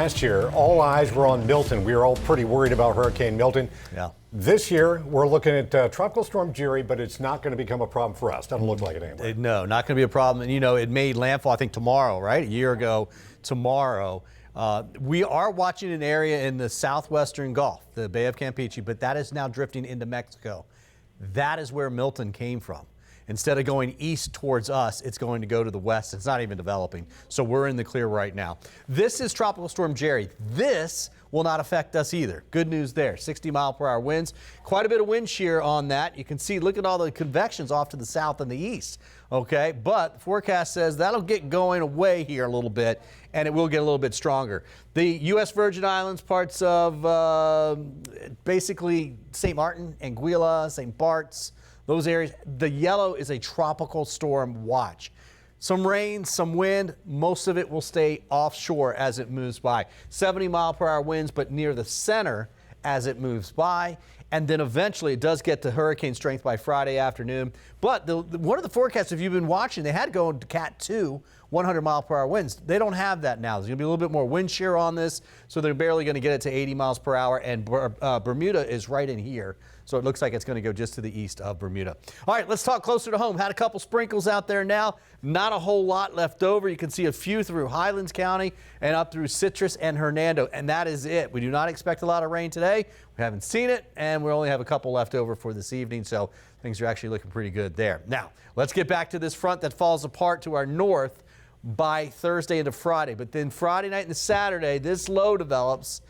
Last year, all eyes were on Milton. We were all pretty worried about Hurricane Milton. Yeah. This year, we're looking at Tropical Storm Jerry, but it's not going to become a problem for us. Doesn't look like it anymore. No, not going to be a problem. And, it made landfall, I think, tomorrow, right? A year ago tomorrow. We are watching an area in the southwestern Gulf, the Bay of Campeche, but that is now drifting into Mexico. That is where Milton came from. Instead of going east towards us, it's going to go to the west. It's not even developing. So we're in the clear right now. This is Tropical Storm Jerry. This will not affect us either. Good news there. 60-mile-per-hour winds. Quite a bit of wind shear on that. You can see, look at all the convections off to the south and the east. Okay, but the forecast says that'll get going away here a little bit, and it will get a little bit stronger. The U.S. Virgin Islands, parts of basically St. Martin, Anguilla, St. Bart's, those areas, the yellow is a tropical storm watch. Some rain, some wind, most of it will stay offshore as it moves by. 70-mile-per-hour winds, but near the center as it moves by. And then eventually it does get to hurricane strength by Friday afternoon. But one of the forecasts, if you've been watching, they had going to Cat 2, 100-mile-per-hour winds. They don't have that now. There's going to be a little bit more wind shear on this, so they're barely going to get it to 80 miles per hour. And Bermuda is right in here, so it looks like it's going to go just to the east of Bermuda. All right, let's talk closer to home. Had a couple sprinkles out there now. Not a whole lot left over. You can see a few through Highlands County and up through Citrus and Hernando, and that is it. We do not expect a lot of rain today. We haven't seen it, and we only have a couple left over for this evening, so things are actually looking pretty good there. Now, let's get back to this front that falls apart to our north by Thursday into Friday. But then Friday night and Saturday, this low develops,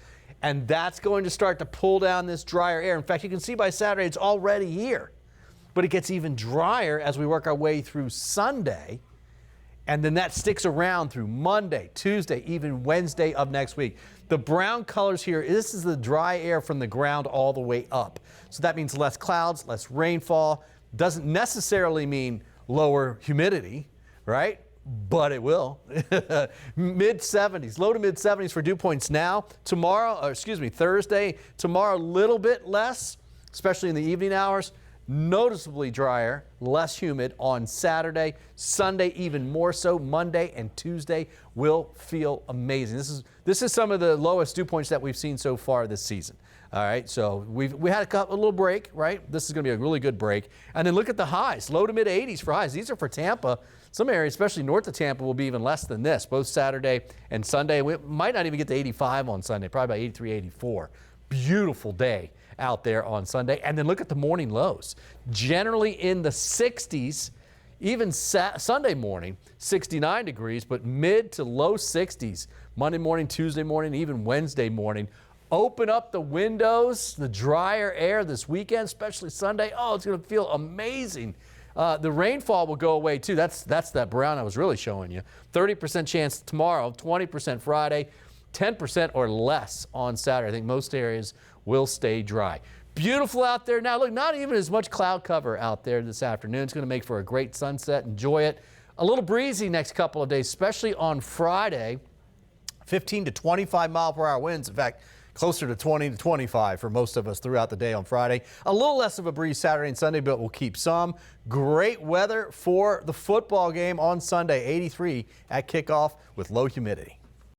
and that's going to start to pull down this drier air. In fact, you can see by Saturday it's already here. But it gets even drier as we work our way through Sunday. And then that sticks around through Monday, Tuesday, even Wednesday of next week. The brown colors here, this is the dry air from the ground all the way up. So that means less clouds, less rainfall. Doesn't necessarily mean lower humidity, right? But it will. Mid-70s, low to mid-70s for dew points now. Thursday, tomorrow a little bit less, especially in the evening hours. Noticeably drier, less humid on Saturday. Sunday even more so. Monday and Tuesday will feel amazing. This is some of the lowest dew points that we've seen so far this season. All right, so we had a little break, right? This is going to be a really good break. And then look at the highs, low to mid 80s for highs. These are for Tampa. Some areas, especially north of Tampa, will be even less than this, both Saturday and Sunday. We might not even get to 85 on Sunday, probably about 83, 84. Beautiful day out there on Sunday. And then look at the morning lows. Generally in the 60s, even Sunday morning, 69 degrees, but mid to low 60s. Monday morning, Tuesday morning, even Wednesday morning. Open up the windows, the drier air this weekend, especially Sunday. Oh, it's going to feel amazing. The rainfall will go away too. That's that brown I was really showing you. 30% chance tomorrow, 20% Friday, 10% or less on Saturday. I think most areas will stay dry. Beautiful out there now. Look, not even as much cloud cover out there this afternoon. It's going to make for a great sunset. Enjoy it. A little breezy next couple of days, especially on Friday. 15 to 25 mile per hour winds. In fact, closer to 20 to 25 for most of us throughout the day on Friday. A little less of a breeze Saturday and Sunday, but we'll keep some. Great weather for the football game on Sunday. 83 at kickoff with low humidity.